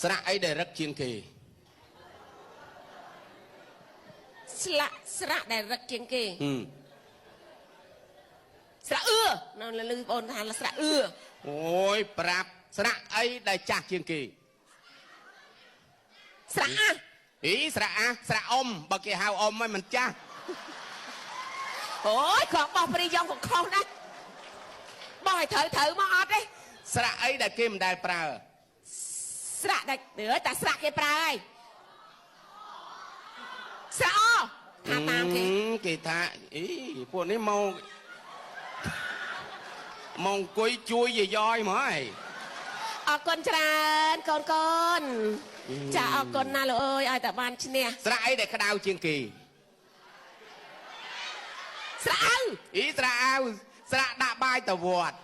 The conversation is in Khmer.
ស្រៈអីដែលរឹកជាងគេស្រៈដែលរឹកជាងគេស្រៈនៅលើបងថាស្រៈអូយប្រាប់ស្រៈអីដែលចាស់ជាងគេស្រៈស្រៈស្រៈអ៊ំបើគេហៅអ៊ំហើយមិនចាស់អូយក៏បោះព្រីយ៉ងក៏ខុសដែរបោះឲ្យត្រូវមកអត់ទេស្រៈអីដែលគេមិនដែលប្រើស្រៈដែលតែស្រៈគេប្រើហើយស្រៈថាតាមគេថាពួកនេះមកអង្គុយជួយយាយៗមកហើយអរគុណច្រើនកូនកូនចាអរគុណណាស់លោកអើយឲ្យតែបានឈ្នះស្រៈអីដែលក្តៅជាងគេស្រៈអៅស្រៈអៅស្រៈដាក់បាយទៅវត្ត